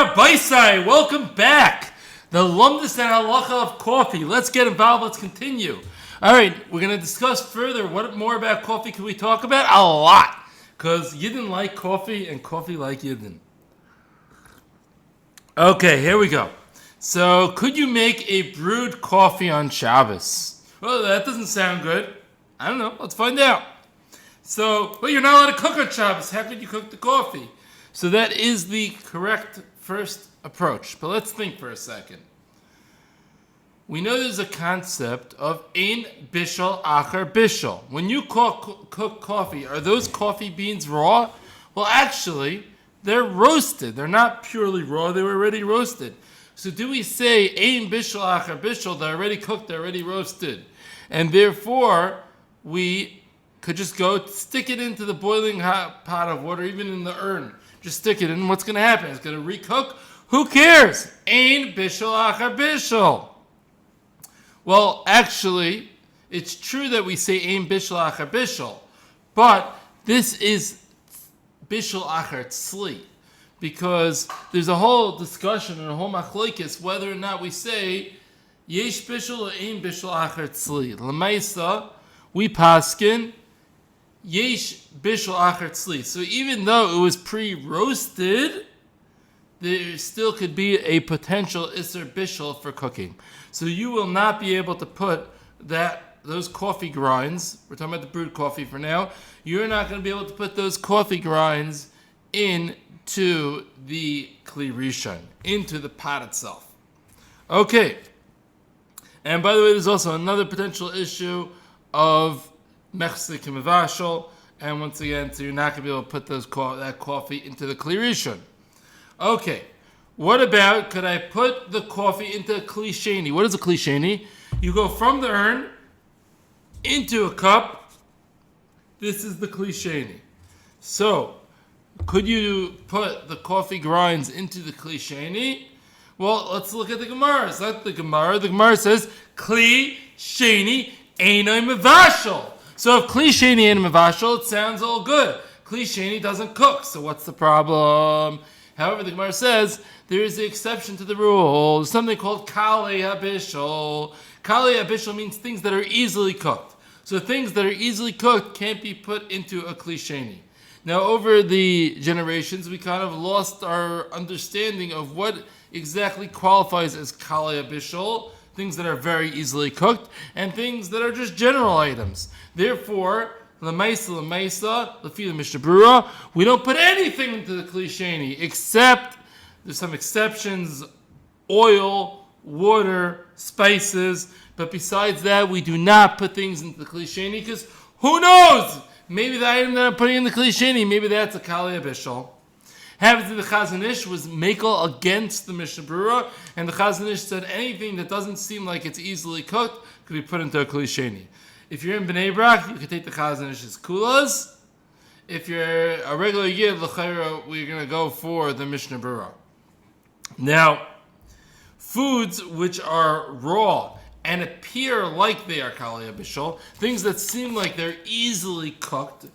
Baisai, welcome back. The Lomdus and Halacha of coffee. Let's get involved. Let's continue. All right, we're going to discuss further. What more about coffee can we talk about? A lot. Because Yidden like coffee and coffee like Yidden. Okay, here we go. So, could you make a brewed coffee on Shabbos? Well, that doesn't sound good. I don't know. Let's find out. So, well, you're not allowed to cook on Shabbos. How could you cook the coffee? So that is the correct first approach. But let's think for a second. We know there's a concept of ein bishul achar bishul. When you cook coffee, are those coffee beans raw? Well, actually, they're roasted. They're not purely raw. They were already roasted. So do we say ein bishul achar bishul? They're already cooked. They're already roasted. And therefore, we could just go stick it into the boiling hot pot of water, even in the urn. Just stick it in. What's going to happen? It's going to recook? Who cares? Ein bishul achar bishul. Well, actually, it's true that we say ein bishul achar bishul, but this is bishul achar tzli, because there's a whole discussion and a whole machlokes whether or not we say yesh bishul or ein bishul achar tzli. L'maisa, we paskin yesh bishul achar tzli. So even though it was pre-roasted, there still could be a potential iser bishul for cooking. So you will not be able to put those coffee grinds, we're talking about the brewed coffee for now, you're not going to be able to put those coffee grinds into the kli rishon, into the pot itself. Okay. And by the way, there's also another potential issue of mechzik and mevashel, and once again, so you're not going to be able to put that coffee into the kli rishon. Okay, what about, could I put the coffee into a kli sheni? What is a kli sheni? You go from the urn into a cup. This is the kli sheni. So, could you put the coffee grinds into the kli sheni? Well, let's look at the Gemara. It's not the Gemara. The Gemara says, kli sheni einay mevashel. So if kli sheni ain't mevashel, it sounds all good. Kli sheni doesn't cook, so what's the problem? However, the Gemara says there is the exception to the rule. Something called kalei habishol. Kalei habishol means things that are easily cooked. So things that are easily cooked can't be put into a kli sheni. Now, over the generations, we kind of lost our understanding of what exactly qualifies as kalei habishol, things that are very easily cooked, and things that are just general items. Therefore, L'maisa, lefi the Mishnah Berurah, we don't put anything into the kli sheni except there's some exceptions: oil, water, spices. But besides that, we do not put things into the kli sheni because who knows? Maybe the item that I'm putting in the kli sheni, maybe that's a kalei habishol. Happens that the Chazon Ish was makel against the Mishnah Berurah, and the Chazon Ish said anything that doesn't seem like it's easily cooked could be put into a kli sheni. If you're in Bnei Brak, you can take the Chazon Ish's kulas. If you're a regular Yid, l'chayra, we're going to go for the Mishnah Berurah. Now, foods which are raw and appear like they are kalei habishol, things that seem like they're easily cooked,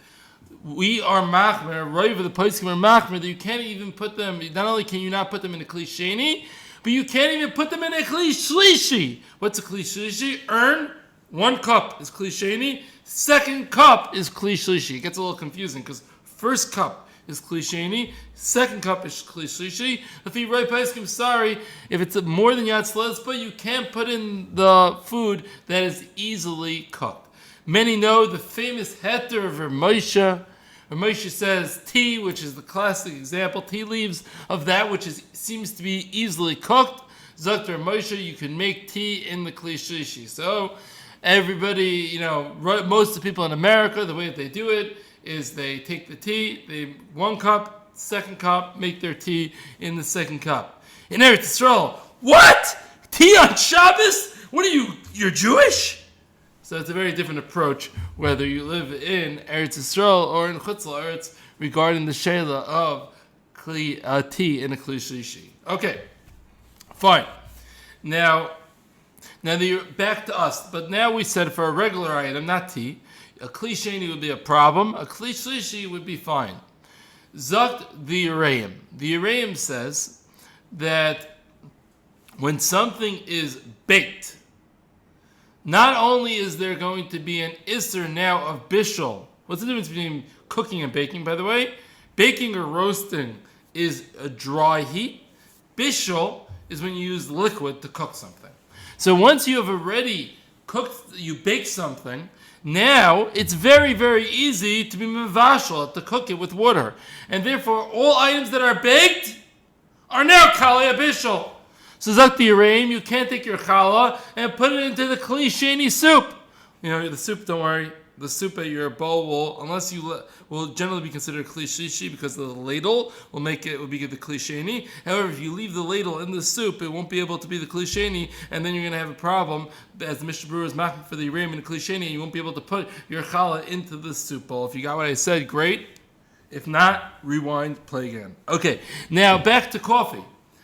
we are machmer, right over the poskim are machmer, that you can't even put them, not only can you not put them in a kli sheni, but you can't even put them in a kli shlishi. What's a kli shlishi? Urn. 1 cup is kli sheni, 2nd cup is kli shlishi. It gets a little confusing because 1st cup is kli sheni, 2nd cup is kli shlishi. If you write poskim, sorry, if it's more than yad slas, but you can't put in the food that is easily cooked. Many know the famous heter of Moshe. Moshe says tea, which is the classic example, tea leaves of that which seems to be easily cooked. Zakter Moshe, you can make tea in the kli shlishi. So everybody, most of the people in America, the way that they do it is they take the tea, 1 cup, 2nd cup, make their tea in the 2nd cup. In Eretz Yisrael, what? Tea on Shabbos? What are you? You're Jewish? So it's a very different approach whether you live in Eretz Yisrael or in Chutz La'aretz regarding the sheila of tea in a kli shlishi. Okay, fine. Now back to us. But now we said for a regular item, not tea, a kli sheni would be a problem. A kli shlishi would be fine. Zakt the Yereim. The Yereim says that when something is baked, not only is there going to be an isser now of bishul. What's the difference between cooking and baking, by the way? Baking or roasting is a dry heat. Bishul is when you use liquid to cook something. So once you have already cooked, you baked something, now it's very, very easy to be mevashal, to cook it with water. And therefore, all items that are baked are now kalei bishul. So Zak the Yereim, you can't take your challah and put it into the kli sheni soup. You know, the soup, don't worry, the soup at your bowl will generally be considered kli shishi because the ladle will be the kli sheni. However, if you leave the ladle in the soup, it won't be able to be the kli sheni, and then you're going to have a problem, as the Mishnah Berurah is machmir for the Yereim and the kli sheni, and you won't be able to put your challah into the soup bowl. If you got what I said, great. If not, rewind, play again. Okay, now back to coffee.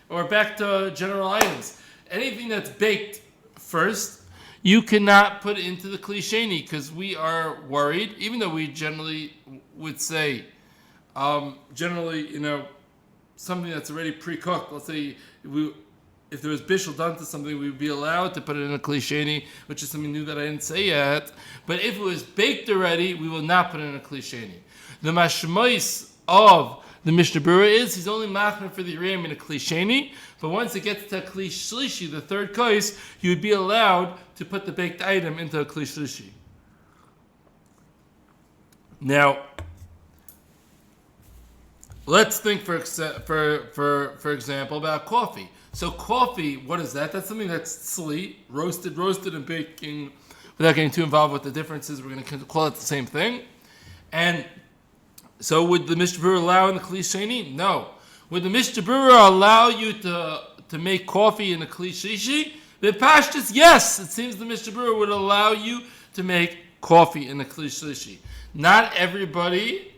Or back to general items. Anything that's baked first, you cannot put into the kli sheni because we are worried, even though we generally would say, something that's already pre-cooked. Let's say if there was bishul done to something, we would be allowed to put it in a kli sheni, which is something new that I didn't say yet. But if it was baked already, we will not put it in a kli sheni. The mashmois of the Mishnah Berurah is he's only machmir for the Yereim in a kli sheni, but once it gets to a kli shlishi, the third kos, you would be allowed to put the baked item into a kli shlishi. Now, let's think for example about coffee. So coffee, what is that? That's something that's tzli, roasted and baking. Without getting too involved with the differences, we're going to call it the same thing. And so would the Mishnah Berurah allow in the kli sheni? No. Would the Mishnah Berurah allow you to make coffee in a kli shlishi? The pashtus, yes. It seems the Mishnah Berurah would allow you to make coffee in a kli shlishi. Not everybody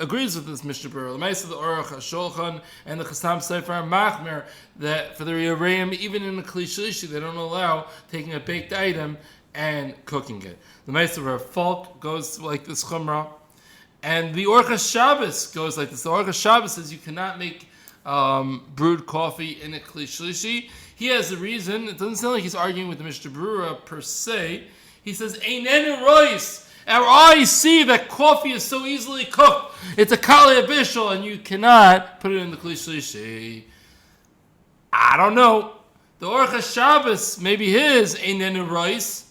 agrees with this Mishnah Berurah. The Ma'aseh, the Aruch HaShulchan, and the Chassam Sofer are machmir that for the Yereim, even in the kli shlishi, they don't allow taking a baked item and cooking it. The Ma'aseh of Folk goes like this chumrah. And the Orchas Shabbos goes like this. The Orchas Shabbos says you cannot make brewed coffee in a kli shlishi. He has a reason. It doesn't sound like he's arguing with the Mishnah Berurah per se. He says, Einenu rois. Our eyes see that coffee is so easily cooked. It's a kalei bishul, and you cannot put it in the kli shlishi. I don't know. The Orchas Shabbos, maybe his Einenu rois,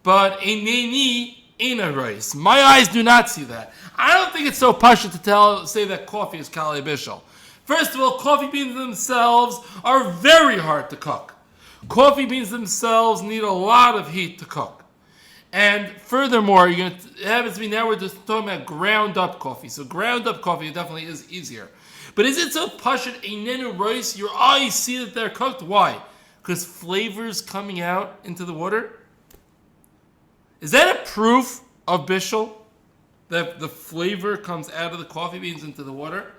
but Eineni Eina rois. My eyes do not see that. I don't think it's so pashut to say that coffee is kalei bishul. First of all, coffee beans themselves are very hard to cook. Coffee beans themselves need a lot of heat to cook. And furthermore, it happens to be now we're just talking about ground up coffee. So ground up coffee definitely is easier. But is it so pashut einenu rois? Your eyes see that they're cooked. Why? Because flavors coming out into the water? Is that a proof of bishul? That the flavor comes out of the coffee beans into the water?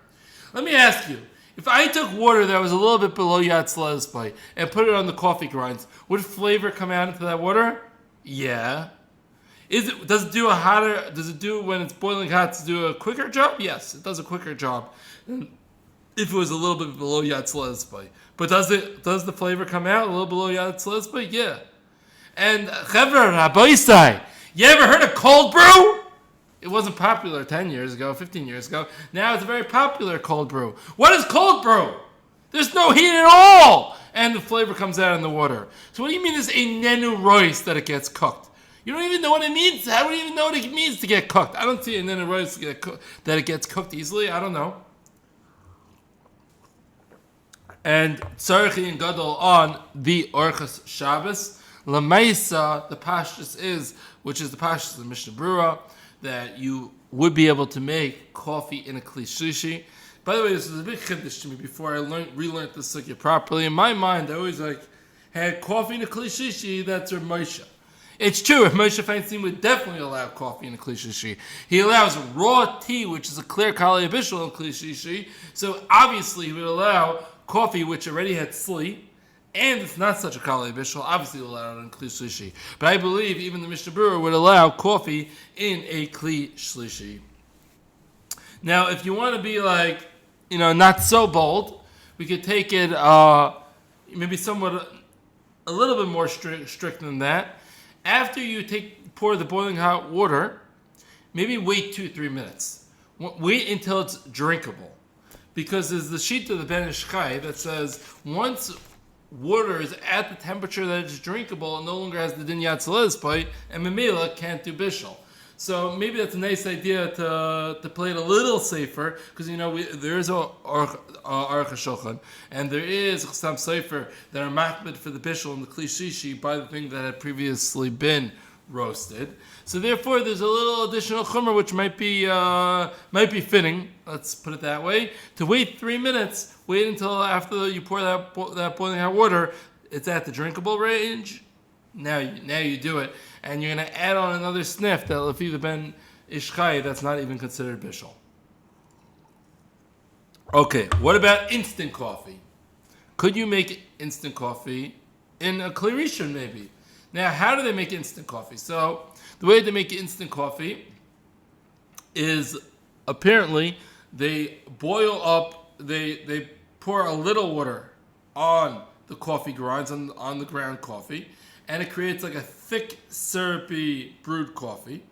Let me ask you, if I took water that was a little bit below Yatzla Espai and put it on the coffee grinds, would flavor come out into that water? Yeah. Does it do when it's boiling hot to do a quicker job? Yes, it does a quicker job than if it was a little bit below Yatzla Espai. But does the flavor come out a little below Yatzla Espai? Yeah. And Chevra Rabbeisai, you ever heard of cold brew? It wasn't popular 10 years ago, 15 years ago. Now it's a very popular cold brew. What is cold brew? There's no heat at all! And the flavor comes out in the water. So what do you mean there's a nenu rois that it gets cooked? You don't even know what it means. How do you even know what it means to get cooked? I don't see a nenu rois that it gets cooked easily. I don't know. And Tzarchi and Gadol on the Orchas Shabbos. Lamaisa, the pashtus is, which is the pashtus of the Mishnah Berurah, that you would be able to make coffee in a kli shlishi. By the way, this is a big chiddush to me before I relearned this sugya properly. In my mind, I always had coffee in a kli shlishi, that's Rav Moshe. It's true, Rav Moshe Feinstein would definitely allow coffee in a kli shlishi. He allows raw tea, which is a clear kalei bishul in kli shlishi. So obviously he would allow coffee, which already had sli, and it's not such a kalei bishul, obviously allowed in kli shlishi. But I believe even the Mishnah Berurah would allow coffee in a kli shlishi. Now, if you want to be not so bold, we could take it maybe somewhat a little bit more strict than that. After you pour the boiling hot water, maybe wait 2-3 minutes. Wait until it's drinkable. Because there's the sheet of the Ben Ish Chai that says once water is at the temperature that it's drinkable, it no longer has the din yatzalez plate, and Memela can't do bishul. So maybe that's a nice idea to play it a little safer, because there is a Aruch HaShulchan, and there is Chassam Sofer that are makbid for the bishul and the kli shishi by the thing that had previously been roasted. So therefore, there's a little additional chumrah which might be fitting. Let's put it that way. To wait 3 minutes, wait until after you pour that boiling hot water, it's at the drinkable range. Now you do it, and you're going to add on another sniff that lefi the Ben Ish Chai that's not even considered bishul. Okay, what about instant coffee? Could you make instant coffee in a kli rishon maybe? Now, how do they make instant coffee? So, the way they make instant coffee is apparently they boil up, they pour a little water on the coffee grinds, on the ground coffee, and it creates like a thick, syrupy brewed coffee.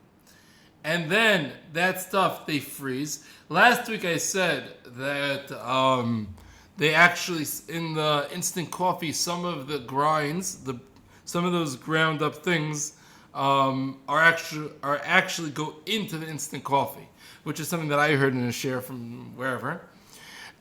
And then that stuff they freeze. Last week I said that they actually, in the instant coffee, some of the grinds, some of those ground up things are actually go into the instant coffee, which is something that I heard in a share from wherever.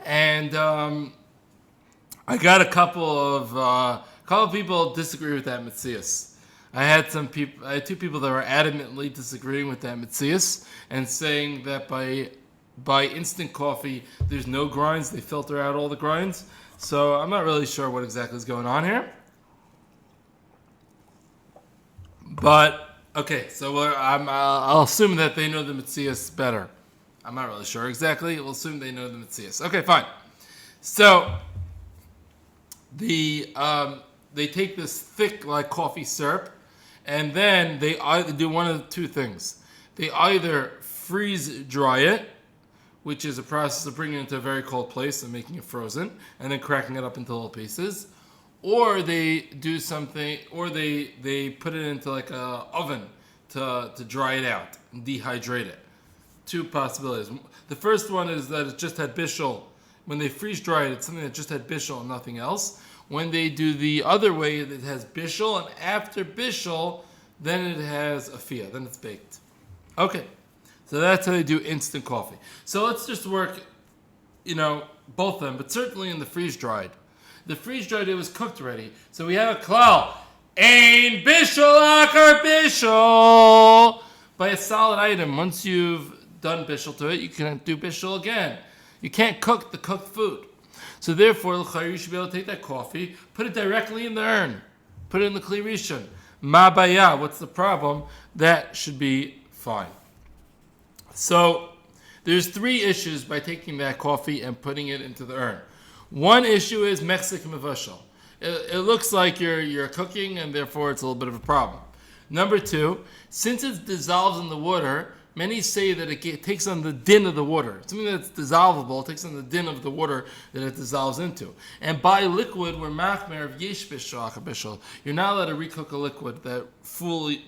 And I got a couple of people disagree with that mitzias. I had two people that were adamantly disagreeing with that mitzias and saying that by instant coffee there's no grinds, they filter out all the grinds. So I'm not really sure what exactly is going on here. But, okay, so I'll assume that they know the Metzias better. I'm not really sure exactly. We'll assume they know the Metzias. Okay, fine. So, they take this thick, like coffee syrup, and then they either do one of the two things. They either freeze dry it, which is a process of bringing it into a very cold place and making it frozen, and then cracking it up into little pieces. Or they do something, or they put it into like a oven to dry it out and dehydrate it. Two possibilities. The first one is that it just had bishul. When they freeze dry it, it's something that just had bishul and nothing else. When they do the other way, it has bishul, and after bishul, then it has afia, then it's baked. Okay, so that's how they do instant coffee. So let's just work, both of them, but certainly in the freeze dried. The freeze-dried, it was cooked already. So we have a klal. Ein bishul akar bishul. By a solid item, once you've done bishul to it, you can do bishul again. You can't cook the cooked food. So therefore, you should be able to take that coffee, put it directly in the urn. Put it in the kli rishon. Ma baya, what's the problem? That should be fine. So there's 3 issues by taking that coffee and putting it into the urn. One issue is mechzik mevashal. It looks like you're cooking, and therefore it's a little bit of a problem. Number 2, since it dissolves in the water, many say that it takes on the din of the water. Something that's dissolvable takes on the din of the water that it dissolves into. And by liquid, we're machmer of yesh bishul akar bishul. You're not allowed to recook a liquid that fully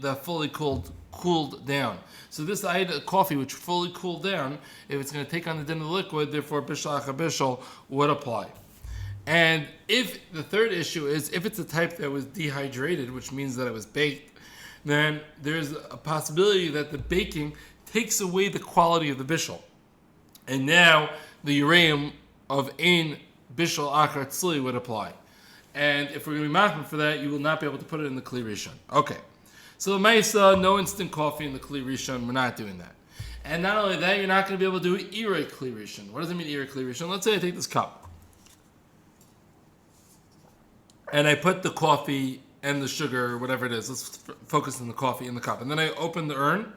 cooled down. So this coffee which fully cooled down, if it's going to take on the din of the liquid, therefore bishul akar bishul would apply. And if the third issue is if it's a type that was dehydrated, which means that it was baked, then there's a possibility that the baking takes away the quality of the bishul. And now the ureim of ein bishul akar tzli would apply. And if we're going to be machmir for that, you will not be able to put it in the kli rishon. Okay. So the Maisa, no instant coffee in the kli rishon. We're not doing that. And not only that, you're not going to be able to do yisroel kli rishon. What does it mean yisroel kli rishon? Let's say I take this cup, and I put the coffee and the sugar, or whatever it is. Let's focus on the coffee in the cup. And then I open the urn,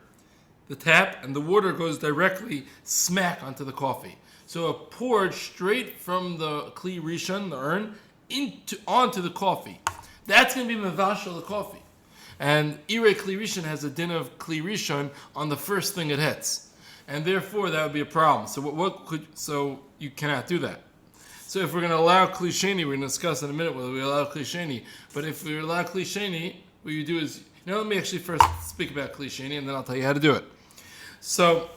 the tap, and the water goes directly smack onto the coffee. So it poured straight from the kli rishon, the urn, onto the coffee. That's going to be mevashal the coffee. And yisroel kli rishon has a din of kli rishon on the first thing it hits, and therefore that would be a problem. So so you cannot do that. So if we're going to allow kli sheni, we're going to discuss in a minute whether we allow kli sheni. But if we allow kli sheni, what you do is, let me actually first speak about kli sheni, and then I'll tell you how to do it. So,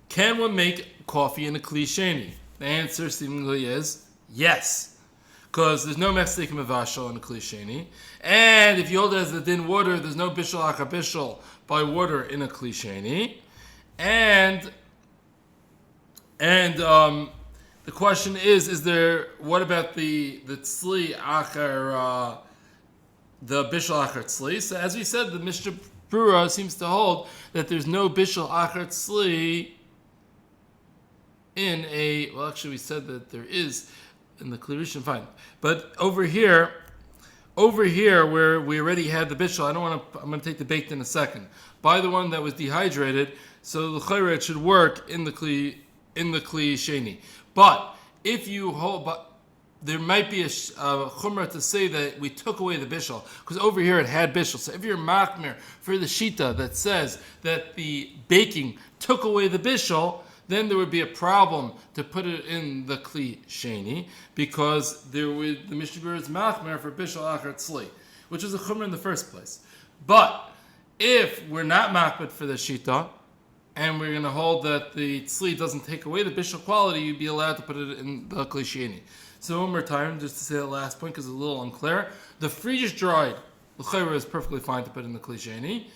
can one make coffee in a kli sheni? The answer seemingly is yes, because there's no mechzik mevashel in a kli sheni, and if you hold it as the din water, there's no bishul achar bishul by water in a kli sheni, and the question is there? What about the tzli achar, the bishul achar tzli? So as we said, the Mishnah Brura seems to hold that there's no bishul achar tzli in a. Well, actually, we said that there is in the Kli Rishon, fine. But over here where we already had the bishul, I'm going to take the baked in a second. By the one that was dehydrated, so the chayra it should work in the kli sheni. But if you hold, there might be a chumrah to say that we took away the bishul, because over here it had bishul. So if you're machmir for the shita that says that the baking took away the bishul, then there would be a problem to put it in the kli sheni, because the Mishnah Berurah is machmir for bishul achar tzli, which is a chumrah in the first place. But if we're not machmir for the shita, and we're going to hold that the tzli doesn't take away the bishul quality, you'd be allowed to put it in the kli sheni. So one more time, just to say the last point, because it's a little unclear. The freeze dried, the chayra is perfectly fine to put in the kli sheni.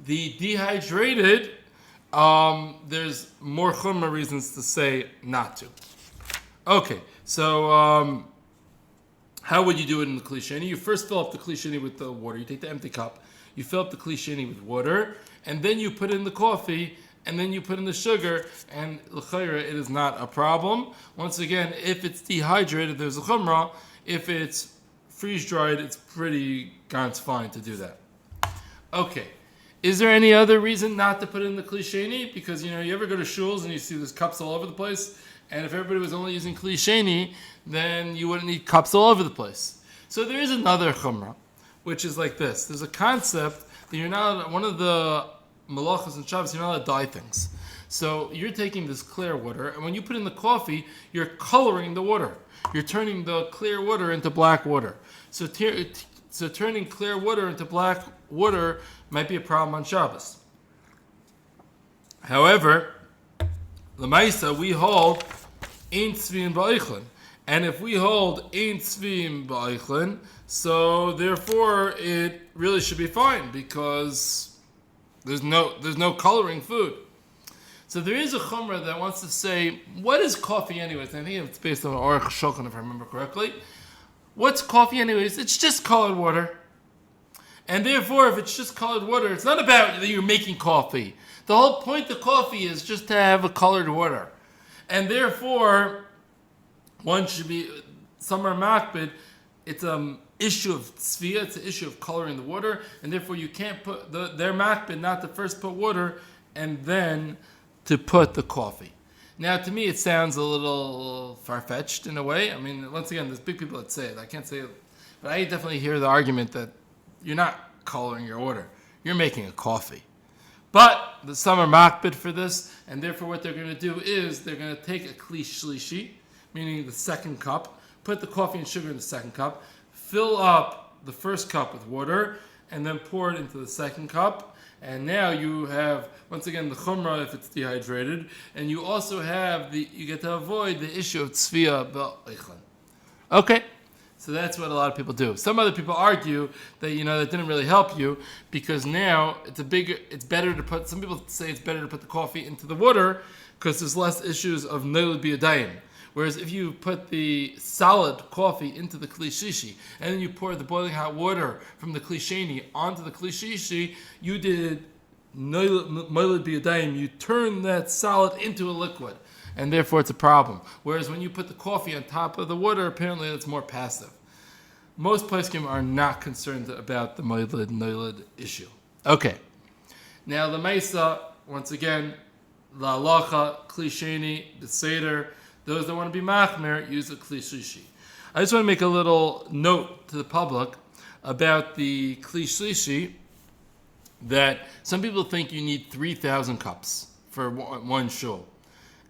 The dehydrated, there's more chumrah reasons to say not to. Okay, so how would you do it in the kli sheni? You first fill up the kli sheni with the water. You take the empty cup, you fill up the kli sheni with water, and then you put in the coffee, and then you put in the sugar, and l'chayra, it is not a problem. Once again, if it's dehydrated, there's a chumrah. If it's freeze-dried, it's pretty ganz fine to do that. Okay. Is there any other reason not to put in the kli sheni? Because, you ever go to shuls and you see there's cups all over the place, and if everybody was only using kli sheni, then you wouldn't need cups all over the place. So there is another chumrah, which is like this. There's a concept that you're not, one of the halachos and Shabbos, you're not allowed to dye things. So you're taking this clear water, and when you put in the coffee, you're coloring the water. You're turning the clear water into black water. So turning clear water into black water might be a problem on Shabbos. However, l'maisa, we hold ein tzvim ba'eichlin. And if we hold ein tzvim ba'eichlin, so therefore it really should be fine, because there's no coloring food. So there is a chumrah that wants to say, what is coffee anyways? I think it's based on Aruch Shulchan, if I remember correctly. What's coffee anyways? It's just colored water. And therefore, if it's just colored water, it's not about that you're making coffee. The whole point of coffee is just to have a colored water. And therefore, one should be, some are makbid, it's issue of tzviyah, it's an issue of coloring the water, and therefore you can't put, their makbid not to first put water and then to put the coffee. Now, to me, it sounds a little far-fetched in a way. I mean, once again, there's big people that say it. I can't say it, but I definitely hear the argument that you're not coloring your water. You're making a coffee. But some are makbid for this, and therefore what they're going to do is they're going to take a kli shlishi, meaning the second cup, put the coffee and sugar in the second cup, fill up the first cup with water, and then pour it into the second cup. And now you have, once again, the chumrah if it's dehydrated, and you also have you get to avoid the issue of tzviyah ba'eichlin. Okay, so that's what a lot of people do. Some other people argue that that didn't really help you, because now it's better to put. Some people say it's better to put the coffee into the water because there's less issues of neilud biyadayim. Whereas if you put the solid coffee into the kli shishi, and then you pour the boiling hot water from the kli sheni onto the kli shishi, you did neilud biyadayim. You turn that solid into a liquid, and therefore it's a problem. Whereas when you put the coffee on top of the water, apparently it's more passive. Most poskim are not concerned about the neilud issue. Okay. Now the Mesa, once again, the halacha, kli sheni, the seder. Those that want to be machmer use a kli shishi. I just want to make a little note to the public about the kli shishi, that some people think you need 3,000 cups for one shul.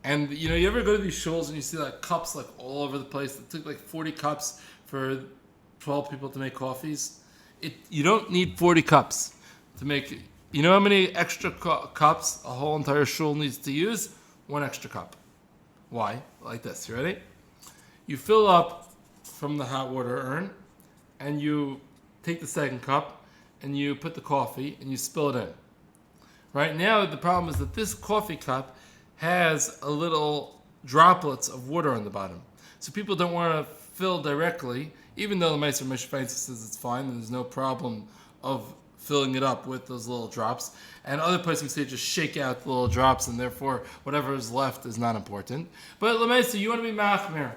And you ever go to these shuls and you see like cups like all over the place? It took like 40 cups for 12 people to make coffees. You don't need 40 cups to make. You know how many extra cups a whole entire shul needs to use? One extra cup. Why? Like this. You ready? You fill up from the hot water urn, and you take the second cup, and you put the coffee, and you spill it in. Right now, the problem is that this coffee cup has a little droplets of water on the bottom. So people don't want to fill directly, even though the Meister Moshe Feinstein says it's fine, and there's no problem of filling it up with those little drops. And other places say just shake out the little drops, and therefore whatever is left is not important. But Lamesa, you want to be machmir,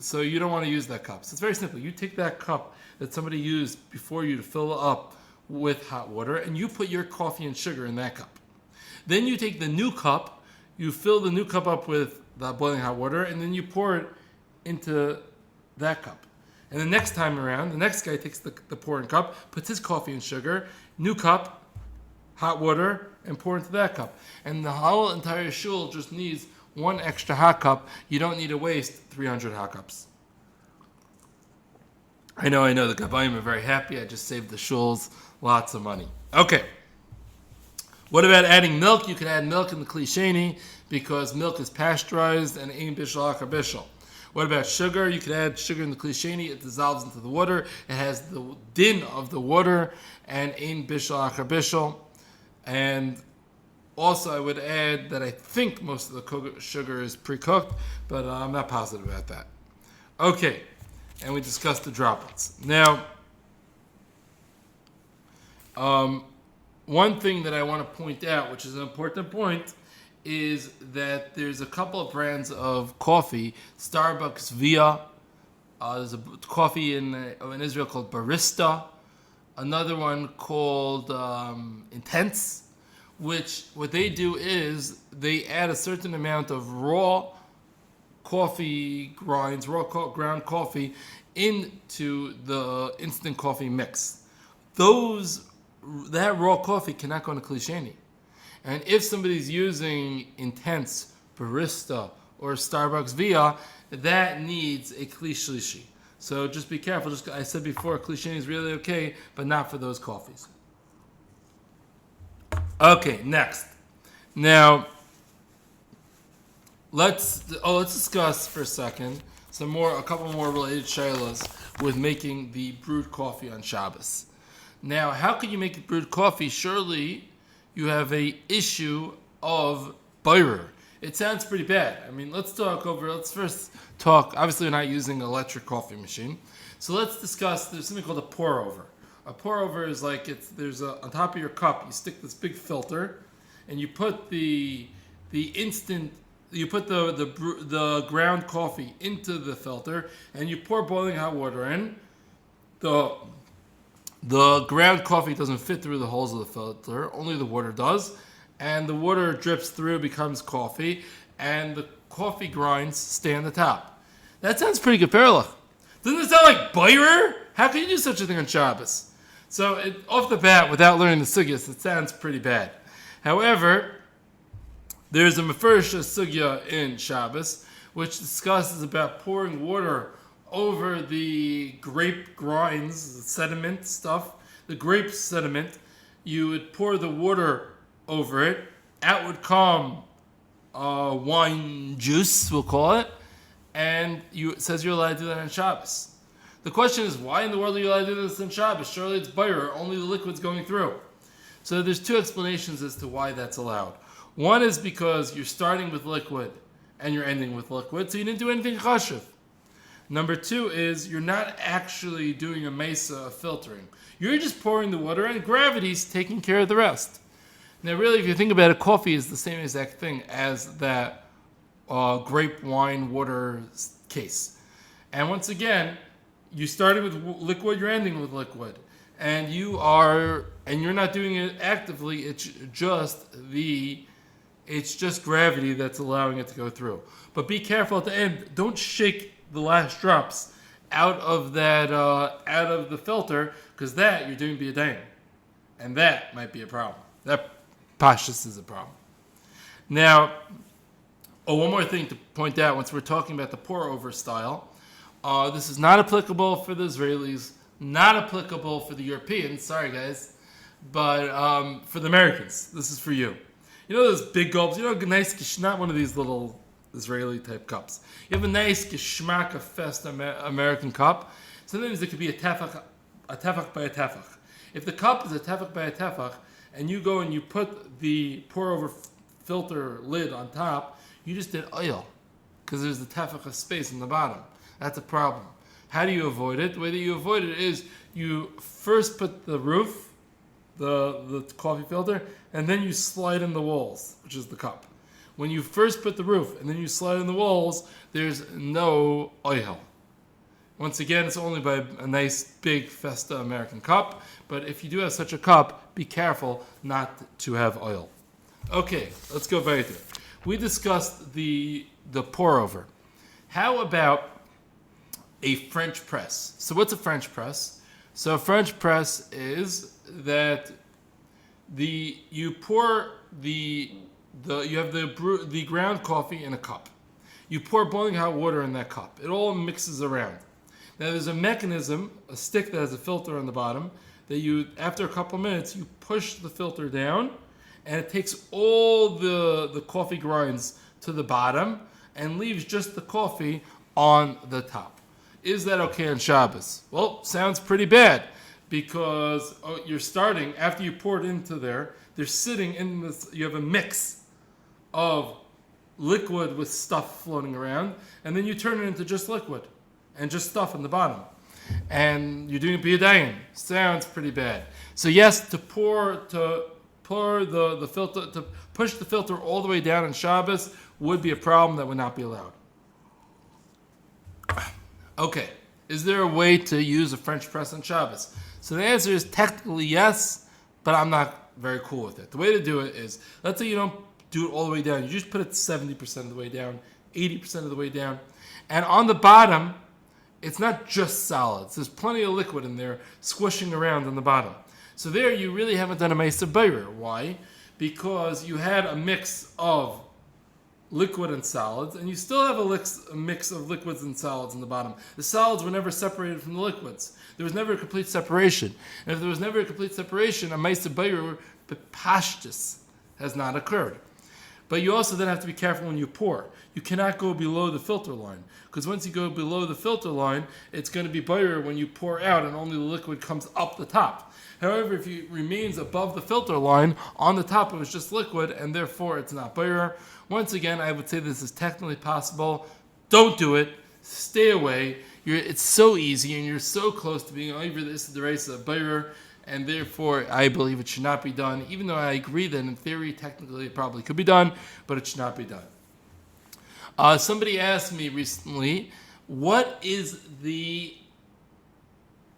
so you don't want to use that cup. So it's very simple. You take that cup that somebody used before you to fill it up with hot water, and you put your coffee and sugar in that cup. Then you take the new cup, you fill the new cup up with the boiling hot water, and then you pour it into that cup. And the next time around, the next guy takes the pouring cup, puts his coffee and sugar, new cup, hot water, and pour into that cup. And the whole entire shul just needs one extra hot cup. You don't need to waste 300 hot cups. I know, the Gabbayim are very happy. I just saved the shuls lots of money. Okay. What about adding milk? You can add milk in the Kli Sheni because milk is pasteurized and ein bishul achar bishul. What about sugar? You can add sugar in the Kli Sheni. It dissolves into the water. It has the din of the water and ein bishul achar bishul. And also I would add that I think most of the sugar is pre-cooked, but I'm not positive about that. Okay, and we discussed the droplets. Now, one thing that I want to point out, which is an important point, is that there's a couple of brands of coffee. Starbucks Via, there's a coffee in Israel called Barista, another one called Intense, which what they do is they add a certain amount of raw coffee grinds, ground coffee into the instant coffee mix. That raw coffee cannot go in a Kli Sheni. And if somebody's using Intense, Barista, or Starbucks Via, that needs a Kli Shlishi. So just be careful. I said before, Kli Sheni is really okay, but not for those coffees. Okay, next. Now, let's discuss for a second a couple more related shilas with making the brewed coffee on Shabbos. Now, how can you make brewed coffee? Surely you have a issue of boirer. It sounds pretty bad. I mean, let's first talk, obviously we're not using an electric coffee machine. So let's discuss, there's something called a pour over. A pour over is like, on top of your cup, you stick this big filter, and you put the ground coffee into the filter, and you pour boiling hot water in. The ground coffee doesn't fit through the holes of the filter, only the water does. And the water drips through, becomes coffee, and the coffee grinds stay on the top. That sounds pretty good, Perlach. Doesn't it sound like boirer? How can you do such a thing on Shabbos? So off the bat, without learning the sugyas, it sounds pretty bad. However, there's a mefurish sugya in Shabbos, which discusses about pouring water over the grape grinds, the sediment stuff, the grape sediment. You would pour the water over it. Out would come wine juice, we'll call it, and it says you're allowed to do that on Shabbos. The question is, why in the world are you allowed to do this on Shabbos? Surely it's boirer, only the liquid's going through. So there's two explanations as to why that's allowed. One is because you're starting with liquid and you're ending with liquid, so you didn't do anything chashuv. Number two is you're not actually doing a mesa of filtering. You're just pouring the water and gravity's taking care of the rest. Now really, if you think about it, coffee is the same exact thing as that grape wine water case. And once again, you started with liquid, you're ending with liquid. And you're not doing it actively, it's just gravity that's allowing it to go through. But be careful at the end, don't shake the last drops out of the filter, because that you're doing biyadayim, and that might be a problem. That pashtus is a problem. Now, Oh, one more thing to point out once we're talking about the pour-over style. This is not applicable for the Israelis, not applicable for the Europeans, sorry guys, but for the Americans, this is for you. You know those big gulps, nice, not one of these little Israeli type cups. You have a nice geschmack fest American cup. Sometimes it could be a tefach by a tefach. If the cup is a tefach by a tefach, and you go and you put the pour-over filter lid on top, you just did oil, because there's the tefach of space in the bottom. That's a problem. How do you avoid it? The way that you avoid it is you first put the roof, the coffee filter, and then you slide in the walls, which is the cup. When you first put the roof and then you slide in the walls, there's no oil. Once again, it's only by a nice big Festa American cup, but if you do have such a cup, be careful not to have oil. Okay, let's go weiter. We discussed the pour-over. How about a French press? So what's a French press? So a French press is that you pour you have the ground coffee in a cup. You pour boiling hot water in that cup. It all mixes around. Now there's a mechanism, a stick that has a filter on the bottom, that you, after a couple minutes, you push the filter down, and it takes all the coffee grinds to the bottom and leaves just the coffee on the top. Is that okay on Shabbos? Well, sounds pretty bad, because you're starting, after you pour it into there, they're sitting in this, you have a mix of liquid with stuff floating around, and then you turn it into just liquid and just stuff in the bottom. And you're doing it b'yadayim. Sounds pretty bad. So yes, to pour the filter, to push the filter all the way down on Shabbos would be a problem that would not be allowed. Okay, is there a way to use a French press on Shabbos? So the answer is technically yes, but I'm not very cool with it. The way to do it is, let's say you don't do it all the way down. You just put it 70% of the way down, 80% of the way down. And on the bottom, it's not just solids. There's plenty of liquid in there squishing around on the bottom. So there you really haven't done a meiser bayir. Why? Because you had a mix of liquid and solids, and you still have a mix of liquids and solids in the bottom. The solids were never separated from the liquids. There was never a complete separation. And if there was never a complete separation, a meiser bayir, b'pashtus, has not occurred. But you also then have to be careful when you pour. You cannot go below the filter line, because once you go below the filter line, it's going to be bayir when you pour out and only the liquid comes up the top. However, if it remains above the filter line, on the top it was just liquid, and therefore it's not bayir. Once again, I would say this is technically possible. Don't do it. Stay away. It's so easy, and you're so close to being over this d'oraisa bayir, and therefore I believe it should not be done, even though I agree that in theory, technically it probably could be done, but it should not be done. Somebody asked me recently, what is the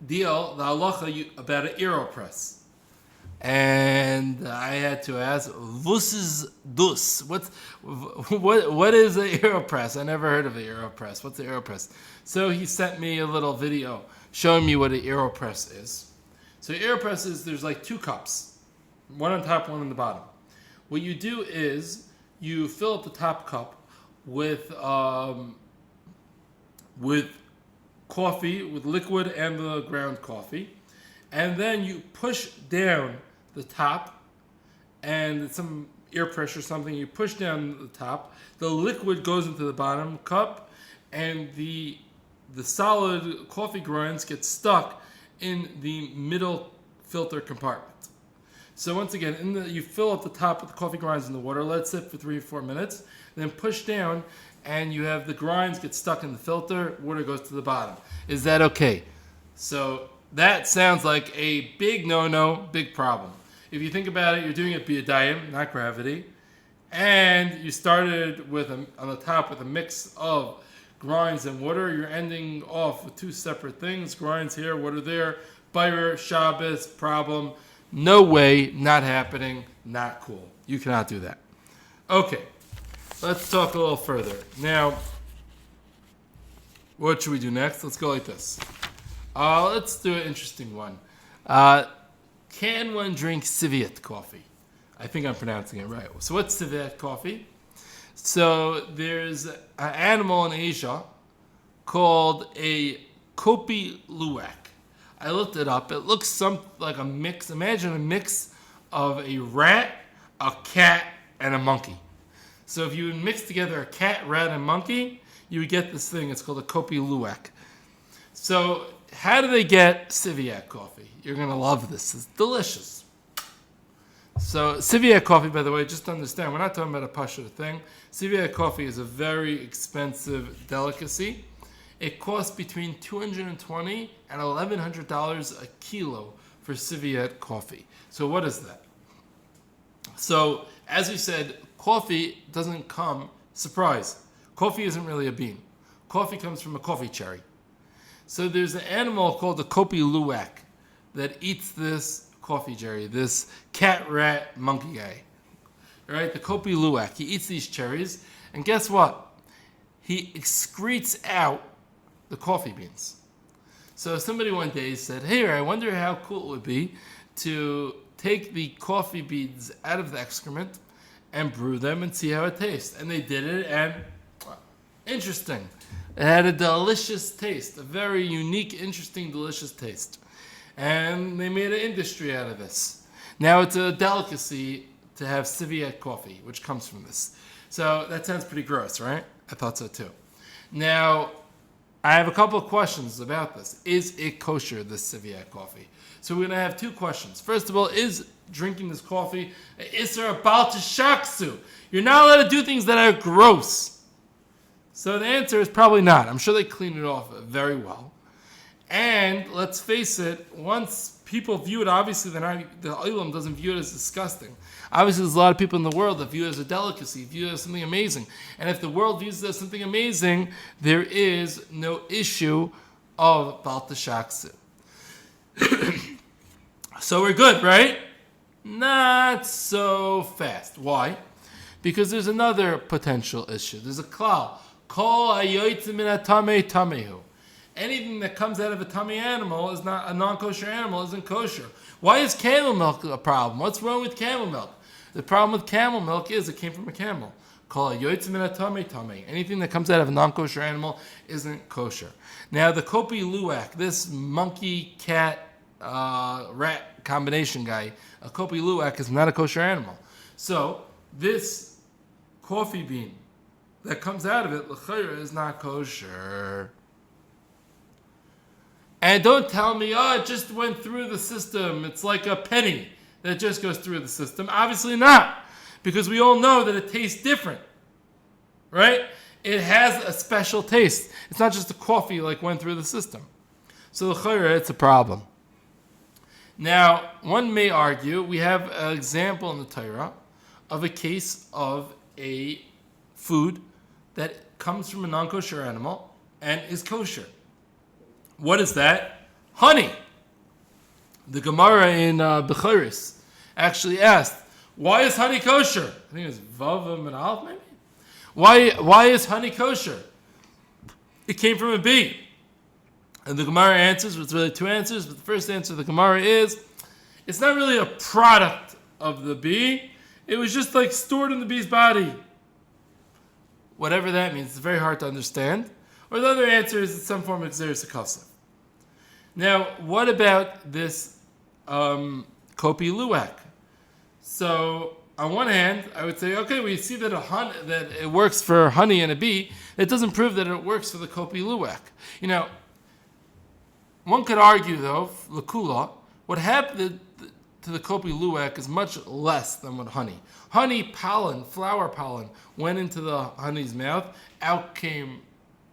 deal, the halacha about an AeroPress? And I had to ask, "Vus is dus? What is an AeroPress? I never heard of an AeroPress. What's an AeroPress?" So he sent me a little video showing me what an AeroPress is. So AeroPress is, there's like two cups, one on top, one on the bottom. What you do is you fill up the top cup with coffee, with liquid and the ground coffee, and then you push down the top, and some air pressure, something, you push down the top, the liquid goes into the bottom cup, and the solid coffee grinds get stuck in the middle filter compartment. So once again, you fill up the top with the coffee grinds in the water, let it sit for 3 or 4 minutes, then push down, and you have the grinds get stuck in the filter, water goes to the bottom. Is that okay? So that sounds like a big no-no, big problem. If you think about it, you're doing it b'yadayim, not gravity, and you started with on the top with a mix of grinds and water. You're ending off with two separate things, grinds here, water there, bayir, Shabbos, problem. No way, not happening, not cool. You cannot do that. Okay, let's talk a little further. Now, what should we do next? Let's go like this. Let's do an interesting one. Can one drink Civet coffee? I think I'm pronouncing it right. So what's Civet coffee? So there's an animal in Asia called a kopi luwak. I looked it up. It looks like a mix. Imagine a mix of a rat, a cat, and a monkey. So if you would mix together a cat, rat, and monkey, you would get this thing. It's called a kopi luwak. So how do they get Civet coffee? You're going to love this. It's delicious. So Civet coffee, by the way, just to understand, we're not talking about a pasha thing. Civet coffee is a very expensive delicacy. It costs between $220 and $1,100 a kilo for Civet coffee. So what is that? So as we said, coffee doesn't come, surprise, coffee isn't really a bean. Coffee comes from a coffee cherry. So there's an animal called the kopi luwak that eats this coffee cherry, this cat, rat, monkey guy. Right? The kopi luwak, he eats these cherries, and guess what? He excretes out the coffee beans. So somebody one day said, hey, I wonder how cool it would be to take the coffee beans out of the excrement and brew them and see how it tastes. And they did it, and interesting. It had a delicious taste, a very unique, interesting, delicious taste. And they made an industry out of this. Now it's a delicacy to have Civet coffee, which comes from this. So that sounds pretty gross, right? I thought so too. Now, I have a couple of questions about this. Is it kosher, this Civet coffee? So we're going to have two questions. First of all, is drinking this coffee isser bal teshaksu? You're not allowed to do things that are gross. So the answer is probably not. I'm sure they clean it off very well. And let's face it, once people view it, obviously the Olam doesn't view it as disgusting. Obviously there's a lot of people in the world that view it as a delicacy, view it as something amazing. And if the world views it as something amazing, there is no issue of bal teshaksu. So we're good, right? Not so fast. Why? Because there's another potential issue. There's a klal. Kol hayotzim min hatamei tamehu. Anything that comes out of a tummy animal is not a non-kosher animal, isn't kosher. Why is camel milk a problem? What's wrong with camel milk? The problem with camel milk is it came from a camel. Kol hayotzim min hatamei tamei. Anything that comes out of a non-kosher animal isn't kosher. Now the kopi luwak, this monkey, cat, rat combination guy, a kopi luwak is not a kosher animal. So this coffee bean that comes out of it, l'chayra, is not kosher. And don't tell me, it just went through the system. It's like a penny that just goes through the system. Obviously not, because we all know that it tastes different, right? It has a special taste. It's not just a coffee like went through the system. So l'chayra, it's a problem. Now, one may argue, we have an example in the Torah of a case of a food that comes from a non-kosher animal and is kosher. What is that? Honey. The Gemara in Bechoros actually asked, why is honey kosher? I think it's Vav and Aleph maybe? Why is honey kosher? It came from a bee. And the Gemara answers, it's really two answers, but the first answer of the Gemara is, it's not really a product of the bee. It was just like stored in the bee's body. Whatever that means, it's very hard to understand. Or the other answer is it's some form of Xeris Akasa. Now, what about this kopi luwak? So, on one hand, I would say, okay, we see that that it works for honey and a bee. It doesn't prove that it works for the kopi luwak. You know, one could argue, though, l'kula, what happened to the kopi luwak is much less than what honey. Honey pollen, flower pollen, went into the honey's mouth. Out came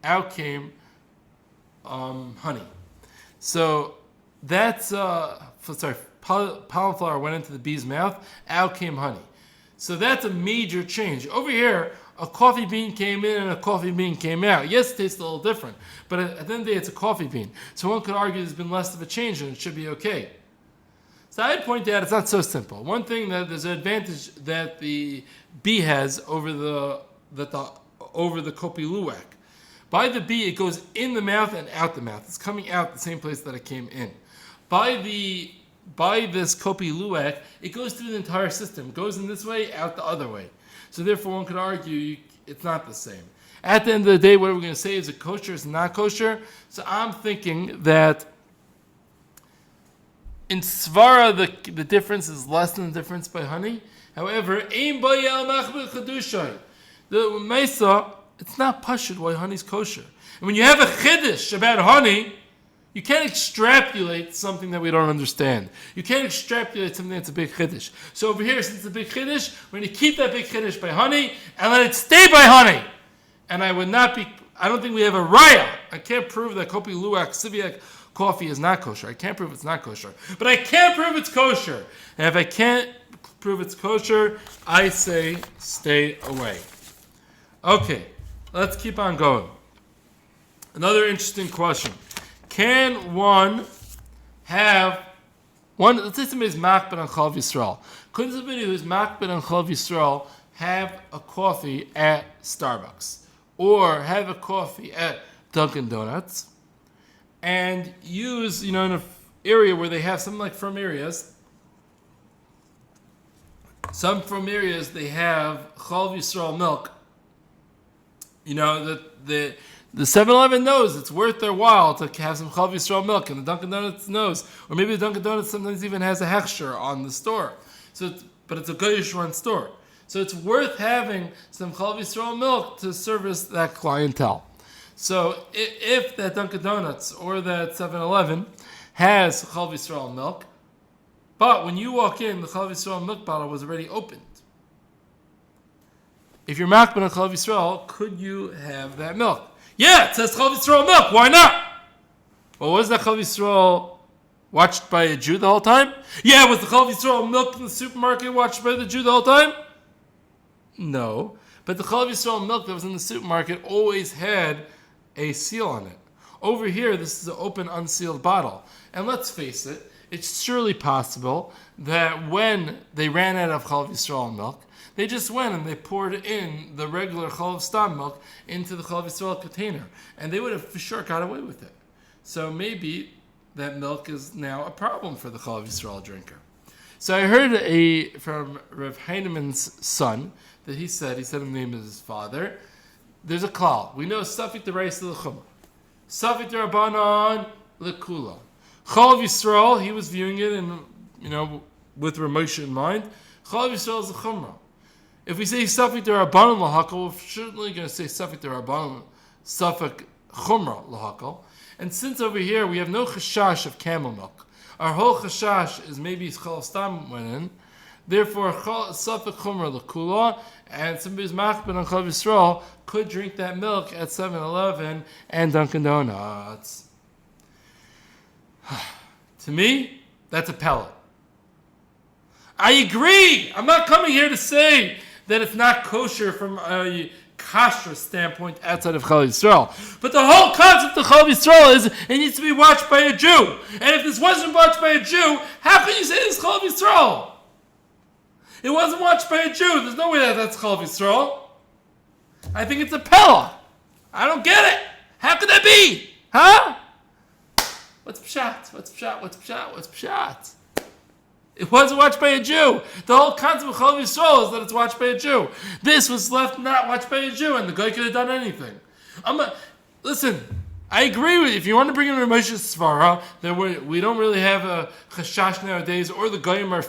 honey. So that's pollen flower went into the bee's mouth. Out came honey. So that's a major change. Over here, a coffee bean came in and a coffee bean came out. Yes, it tastes a little different, but at the end of the day, it's a coffee bean. So one could argue there's been less of a change and it should be okay. So I'd point out it's not so simple. One thing that there's an advantage that the bee has over the kopi luwak. By the bee, it goes in the mouth and out the mouth. It's coming out the same place that it came in. By this kopi luwak, it goes through the entire system. It goes in this way, out the other way. So therefore, one could argue it's not the same. At the end of the day, what are we going to say? Is it kosher? Is it not kosher? So I'm thinking that in Svara, the difference is less than the difference by honey. However, the Mesa, it's not pashut why honey's kosher. And when you have a chiddush about honey, you can't extrapolate something that we don't understand. You can't extrapolate something that's a big chiddush. So over here, since it's a big chiddush, we're going to keep that big chiddush by honey and let it stay by honey. And I don't think we have a raya. I can't prove that Kopi Luwak Siviak coffee is not kosher. I can't prove it's not kosher. But I can prove it's kosher. And if I can't prove it's kosher, I say stay away. Okay, let's keep on going. Another interesting question. Can one have let's say somebody's makbid on chalav yisroel. Could somebody who's makbid on chalav yisroel have a coffee at Starbucks or have a coffee at Dunkin' Donuts and use, in an area where they have some like from areas, they have chalav yisroel milk. The 7-Eleven knows it's worth their while to have some chalav yisroel milk, and the Dunkin' Donuts knows, or maybe the Dunkin' Donuts sometimes even has a hechsher on the store. But it's a goyish run store, so it's worth having some chalav yisroel milk to service that clientele. So if that Dunkin' Donuts or that 7-Eleven has chalav yisroel milk, but when you walk in, the chalav yisroel milk bottle was already opened. If you're makbid on chalav yisroel, could you have that milk? Yeah, it says chalav yisroel milk. Why not? Well, was that chalav yisroel watched by a Jew the whole time? Yeah, was the chalav yisroel milk in the supermarket watched by the Jew the whole time? No. But the chalav yisroel milk that was in the supermarket always had a seal on it. Over here, this is an open, unsealed bottle. And let's face it, it's surely possible that when they ran out of chalav yisroel milk, they just went and they poured in the regular chalav stam milk into the chalav yisroel container. And they would have for sure got away with it. So maybe that milk is now a problem for the chalav yisroel drinker. So I heard from Rav Heinemann's son that he said the name of his father, there's a klal. We know Safik D'Oraisa L'Chumra. Safik D'Rabbanan L'Kula. Chalav yisroel, he was viewing it with Ramosha in mind. Chalav yisroel is a chumrah. If we say Safik D'Rabbanan L'Hakal, we're certainly going to say Safik D'Rabbanan Safik Chumrah L'Hakal. And since over here we have no chashash of camel milk, our whole chashash is maybe chalav stam went in, therefore Safik Chumrah L'Kula, and somebody's makbid on chalav yisroel could drink that milk at 7-Eleven and Dunkin' Donuts. To me, that's a pellet. I agree. I'm not coming here to say that it's not kosher from a kashrus standpoint outside of chalav yisroel. But the whole concept of chalav yisroel is it needs to be watched by a Jew. And if this wasn't watched by a Jew, how can you say this is chalav yisroel? It wasn't watched by a Jew. There's no way that's chalav yisroel. I think it's a pella. I don't get it. How could that be? Huh? What's pshat? What's pshat? What's pshat? What's pshat? It wasn't watched by a Jew. The whole concept of chalav yisroel is that it's watched by a Jew. This was left not watched by a Jew, and the guy could have done anything. Listen, I agree with you. If you want to bring in Ramosha's svara, that we don't really have a chashash nowadays, or the goyim are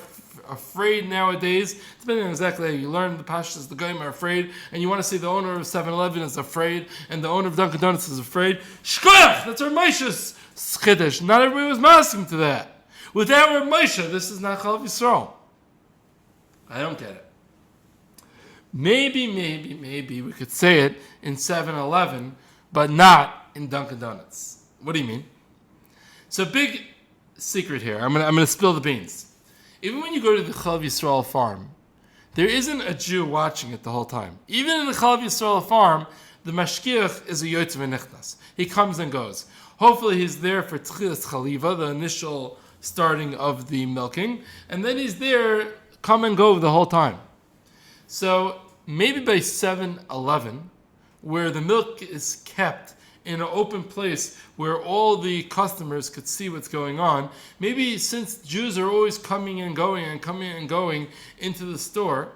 afraid nowadays, depending on exactly how you learn the pashas, the goyim are afraid, and you want to say the owner of 7-Eleven is afraid, and the owner of Dunkin' Donuts is afraid. Shkoyach! That's Ramosha's chiddush. Not everybody was masking to that. Without Rav Moshe, this is not chalav yisroel. I don't get it. Maybe we could say it in 7-Eleven, but not in Dunkin' Donuts. What do you mean? So big secret here. I'm gonna spill the beans. Even when you go to the chalav yisroel farm, there isn't a Jew watching it the whole time. Even in the chalav yisroel farm, the mashkiach is a yotze v'nichnas. He comes and goes. Hopefully he's there for tchilas chaliva, the initial starting of the milking, and then he's there, come and go the whole time. So maybe by 7-Eleven, where the milk is kept in an open place where all the customers could see what's going on, maybe since Jews are always coming and going into the store,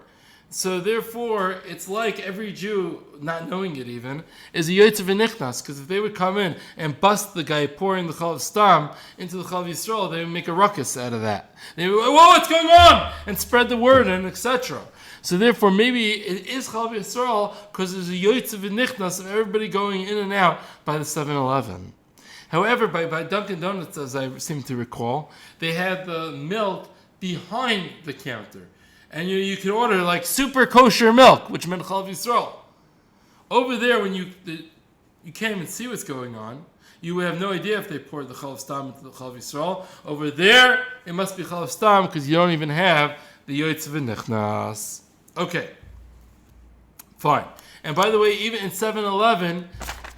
So therefore, it's like every Jew, not knowing it even, is a yotze v'nichnas, because if they would come in and bust the guy pouring the chalav stam into the chalav yisroel, they would make a ruckus out of that. They would, whoa, what's going on? And spread the word and etc. So therefore, maybe it is chalav yisroel because there's a yotze v'nichnas of everybody going in and out by the 7-Eleven. However, by Dunkin' Donuts, as I seem to recall, they had the milk behind the counter. And you could order like super kosher milk, which meant chalav yisroel. Over there, when you can't even see what's going on, you would have no idea if they poured the chalav stam into the chalav yisroel. Over there, it must be chalav stam because you don't even have the yotze v'nichnas. Okay, fine. And by the way, even in 7-Eleven,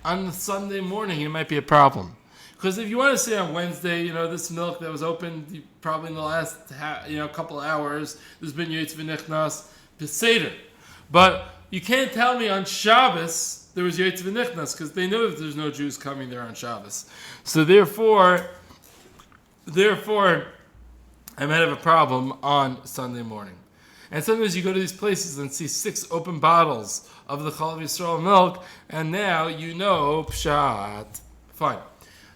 on the Sunday morning, it might be a problem. Because if you want to say on Wednesday, this milk that was opened probably in the last couple of hours, there's been yotze v'nichnas beseder. But you can't tell me on Shabbos there was yotze v'nichnas because they know that there's no Jews coming there on Shabbos. So therefore, I might have a problem on Sunday morning. And sometimes you go to these places and see 6 open bottles of the chalav yisroel milk, and now you know pshat. Fine.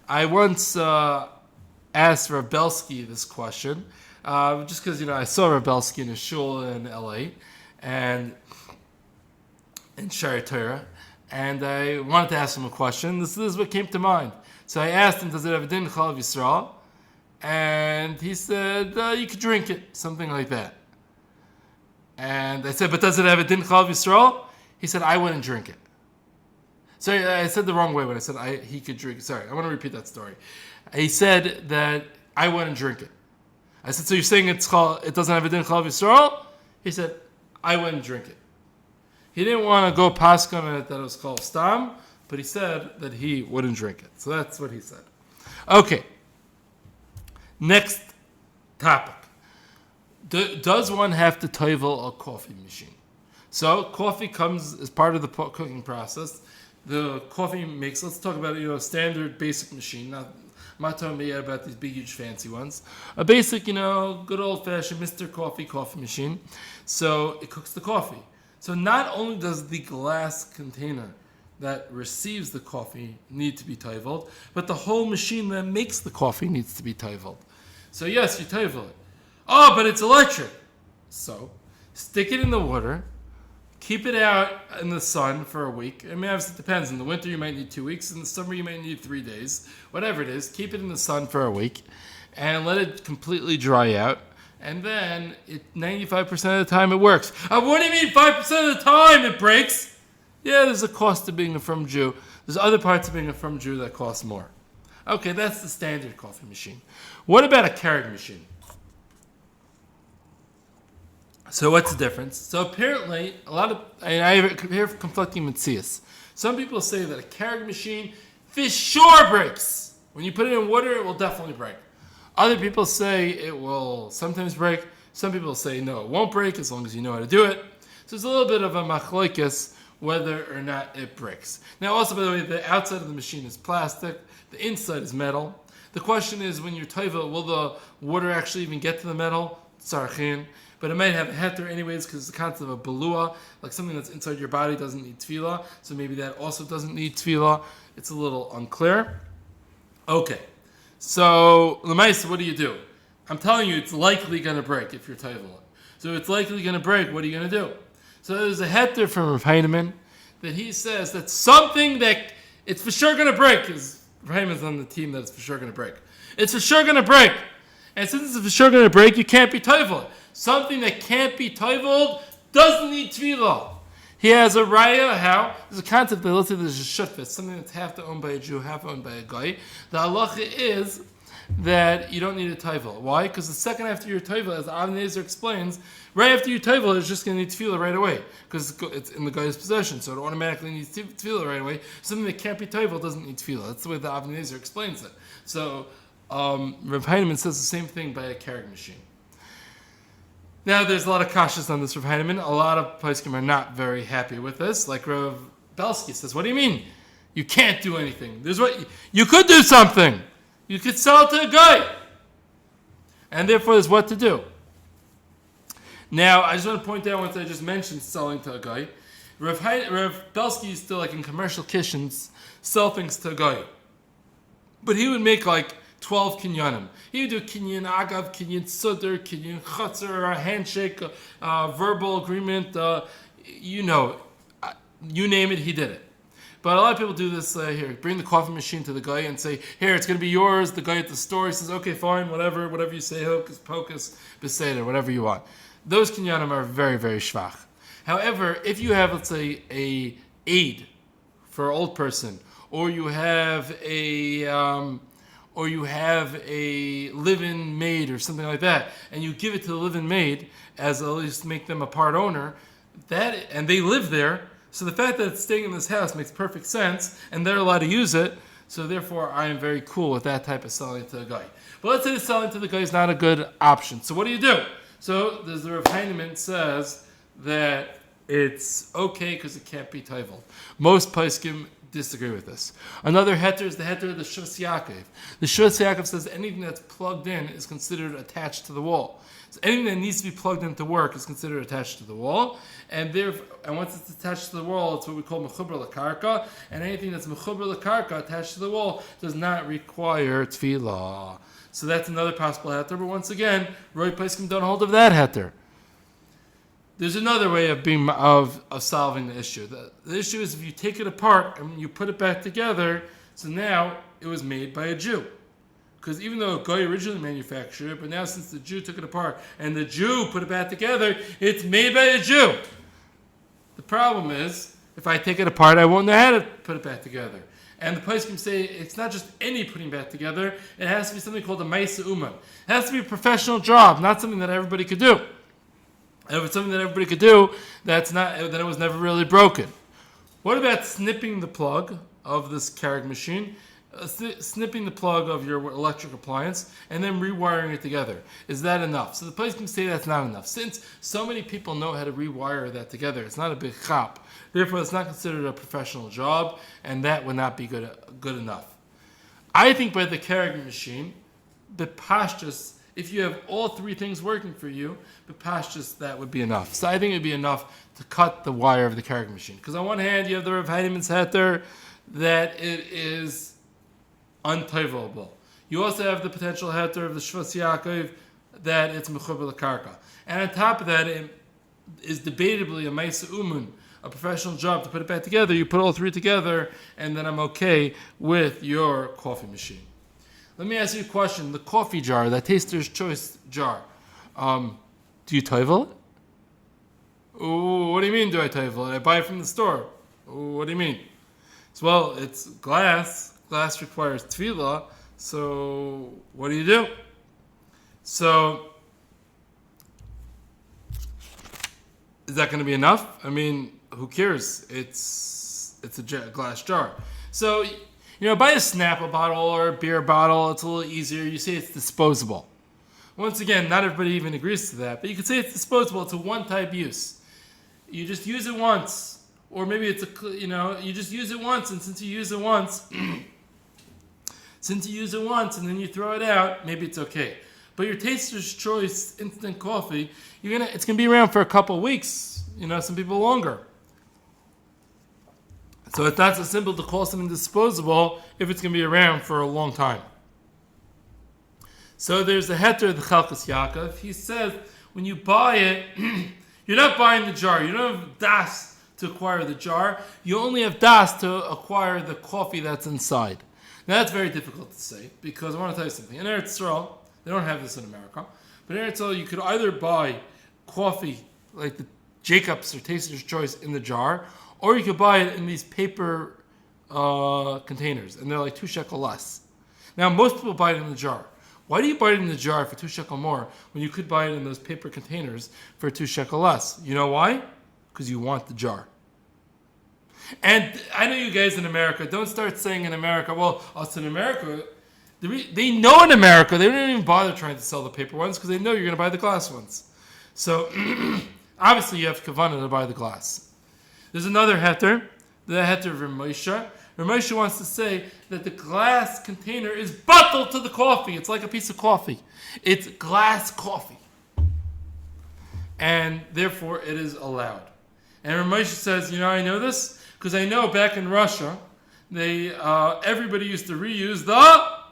I once asked Rav Belsky this question, just because I saw Rav Belsky in a shul in LA, and in Shari Torah, and I wanted to ask him a question. This is what came to mind. So I asked him, does it have a din chalav yisroel? And he said, you could drink it, something like that. And I said, but does it have a din chalav yisroel? He said, I wouldn't drink it. Sorry, I said the wrong way when I said he could drink. Sorry, I want to repeat that story. He said that I wouldn't drink it. I said, so you're saying it doesn't have a din chalav yisroel? He said, I wouldn't drink it. He didn't want to go past on it that it was called stam, but he said that he wouldn't drink it. So that's what he said. Okay. Next topic. Does one have to toivel a coffee machine? So coffee comes as part of the cooking process. The coffee makes, let's talk about standard basic machine. I'm not talking about these big, huge, fancy ones. A basic, good old-fashioned Mr. Coffee machine. So it cooks the coffee. So not only does the glass container that receives the coffee need to be toiveled, but the whole machine that makes the coffee needs to be toiveled. So yes, you toivel it. Oh, but it's electric. So stick it in the water. Keep it out in the sun for a week. I mean, obviously it depends. In the winter, you might need 2 weeks. In the summer, you might need 3 days. Whatever it is, keep it in the sun for a week and let it completely dry out. And then 95% of the time it works. What do you mean 5% of the time it breaks? Yeah, there's a cost to being a firm Jew. There's other parts of being a firm Jew that cost more. Okay, that's the standard coffee machine. What about a Keurig machine? So what's the difference? So apparently, I hear conflicting mitzias. Some people say that a Keurig machine for sure breaks. When you put it in water, it will definitely break. Other people say it will sometimes break. Some people say no, it won't break as long as you know how to do it. So it's a little bit of a machlokes whether or not it breaks. Now also, by the way, the outside of the machine is plastic. The inside is metal. The question is, when you're toivel, will the water actually even get to the metal? Tzarchin. But it might have a heter anyways because it's the concept of a belua, like something that's inside your body doesn't need tefillah, so maybe that also doesn't need tefillah. It's a little unclear. Okay, so l'maisa, what do? I'm telling you, it's likely going to break if you're toivel. So if it's likely going to break, what are you going to do? So there's a heter from Rav Heinemann that he says that's something that it's for sure going to break, because Rav Heinemann's on the team that it's for sure going to break. It's for sure going to break. And since it's for sure going to break, you can't be toivel. Something that can't be toiveled doesn't need tefillah. He has a raya, how? There's a concept that, let's say there's a shutfit, something that's half owned by a Jew, half owned by a guy. The halacha is that you don't need a toivel. Why? Because the second after your toivel, as Avnei Nezer explains, right after you toivel, it's just going to need tefillah right away because it's in the guy's possession, so it automatically needs tefillah right away. Something that can't be toivel doesn't need tefillah. That's the way the Avnei Nezer explains it. So Rav Heinemann says the same thing by a Keurig machine. Now, there's a lot of kashrus on this Rav Heinemann. A lot of poskim are not very happy with this. Like Rav Belsky says, what do you mean? You can't do anything. You could do something. You could sell it to a guy. And therefore, there's what to do. Now, I just want to point out once I just mentioned selling to a guy. Rav Belsky used to, like in commercial kitchens, sell things to a guy. But he would make like 12 kinyanim. He would do kinyan agav, kinyan sudr, kinyan chatzar, a handshake, verbal agreement, you name it, he did it. But a lot of people do this here. Bring the coffee machine to the guy and say, here, it's going to be yours. The guy at the store, he says, okay, fine, whatever you say, hocus pocus, beseder, whatever you want. Those kinyanim are very, very shvach. However, if you have, let's say, a aid for an old person, or you have a live-in maid or something like that, and you give it to the live-in maid as at least make them a part owner, and they live there, so the fact that it's staying in this house makes perfect sense, and they're allowed to use it, so therefore I am very cool with that type of selling to the guy. But let's say the selling to the guy is not a good option. So what do? So the Rav Heinemann says that it's okay because it can't be toivel. Most poskim disagree with this. Another heter is the heter of the Shabbos Yaakov. The Shabbos Yaakov says anything that's plugged in is considered attached to the wall. So anything that needs to be plugged into work is considered attached to the wall, and once it's attached to the wall, it's what we call mechuber lekarka. And anything that's mechuber lekarka attached to the wall does not require tefillah. So that's another possible heter. But once again, Roy Poskim don't hold of that heter. There's another way of solving the issue. The issue is if you take it apart and you put it back together, so now it was made by a Jew. Because even though a guy originally manufactured it, but now since the Jew took it apart and the Jew put it back together, it's made by a Jew. The problem is, if I take it apart, I won't know how to put it back together. And the poskim say it's not just any putting back together, it has to be something called a ma'aseh uman. It has to be a professional job, not something that everybody could do. And if it's something that everybody could do, then it was never really broken. What about snipping the plug of this Keurig machine, snipping the plug of your electric appliance, and then rewiring it together? Is that enough? So the place can say that's not enough. Since so many people know how to rewire that together, it's not a big chop. Therefore, it's not considered a professional job, and that would not be good enough. I think by the Keurig machine, the pashtus, if you have all three things working for you, the pashtus, that would be enough. So I think it would be enough to cut the wire of the Keurig machine. Because on one hand, you have the Rav Heinemann's heter that it is untoivable. You also have the potential heter of the Shabbos Yaakov that it's mechuber lekarka. And on top of that, it is debatably a ma'aseh uman, a professional job to put it back together. You put all three together, and then I'm okay with your coffee machine. Let me ask you a question. The coffee jar, that Taster's Choice jar, do you toivel it? Ooh, what do you mean do I toivel it? I buy it from the store. Ooh, what do you mean? So, well, it's glass. Glass requires tefillah. So what do? So is that going to be enough? I mean, who cares? It's a glass jar. So, buy a Snapple bottle or a beer bottle. It's a little easier. You say it's disposable. Once again, not everybody even agrees to that, but you could say it's disposable. It's a one-type use. You just use it once, or maybe it's you just use it once, and since you use it once, and then you throw it out, maybe it's okay. But your Taster's Choice instant coffee, it's gonna be around for a couple weeks. Some people longer. So it's not so simple to call something disposable if it's going to be around for a long time. So there's the heter of the Halachas Yaakov. He says when you buy it, you're not buying the jar. You don't have das to acquire the jar. You only have das to acquire the coffee that's inside. Now that's very difficult to say because I want to tell you something. In Eretz Yisrael, they don't have this in America, but in Eretz Yisrael you could either buy coffee like the Jacob's or Taster's Choice in the jar, or you could buy it in these paper containers, and they're like 2 shekel less. Now, most people buy it in the jar. Why do you buy it in the jar for 2 shekel more when you could buy it in those paper containers for 2 shekel less? You know why? Because you want the jar. And I know you guys in America, don't start saying in America, well, us in America, they know in America, they don't even bother trying to sell the paper ones because they know you're going to buy the glass ones. So, obviously you have kavanah to buy the glass. There's another heter, the heter of Rav Moshe. Rav Moshe wants to say that the glass container is bottled to the coffee. It's like a piece of coffee. It's glass coffee. and therefore it is allowed. And Ramosha says, I know this because I know back in Russia, everybody used to reuse the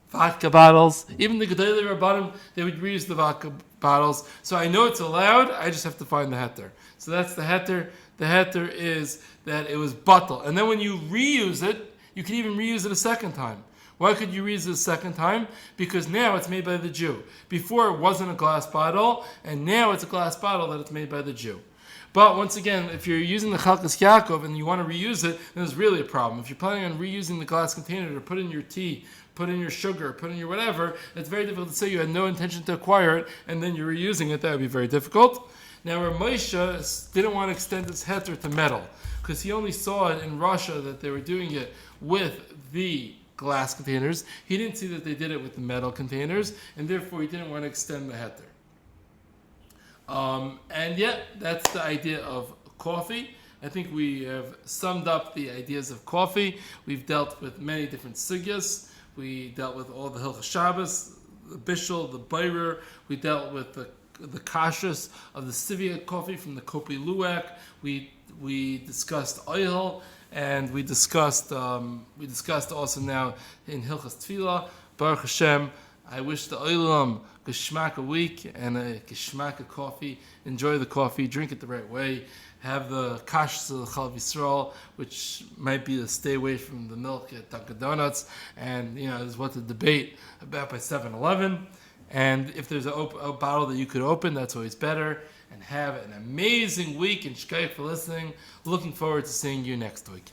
vodka bottles. Even the Gedolei Rabbanim, they would reuse the vodka bottles. So I know it's allowed. I just have to find the heter. So that's the heter. The heter is that it was bottle. And then when you reuse it, you can even reuse it a second time. Why could you reuse it a second time? Because now it's made by the Jew. Before it wasn't a glass bottle, and now it's a glass bottle that it's made by the Jew. But once again, if you're using the Halachas Yaakov and you want to reuse it, then there's really a problem. If you're planning on reusing the glass container to put in your tea, put in your sugar, put in your whatever, it's very difficult to say you had no intention to acquire it, and then you're reusing it. That would be very difficult. Now, Ramosha didn't want to extend his heter to metal, because he only saw it in Russia that they were doing it with the glass containers. He didn't see that they did it with the metal containers, and therefore he didn't want to extend the heter. And yet, that's the idea of coffee. I think we have summed up the ideas of coffee. We've dealt with many different sugyas. We dealt with all the Hilchos Shabbos, the bishul, the bayrer. We dealt with the Kashrus of the Civet coffee from the Kopi Luwak. We discussed oil, and we discussed also now in Hilchos Tefillah. Baruch Hashem, I wish the oilam geshmak a week and a geshmak a coffee. Enjoy the coffee, drink it the right way. Have the kashrus of the chalav yisroel, which might be to stay away from the milk at Dunkin' Donuts, and is what to debate about by 7-Eleven. And if there's a bottle that you could open, that's always better. And have an amazing week, and shkayach for listening. Looking forward to seeing you next week.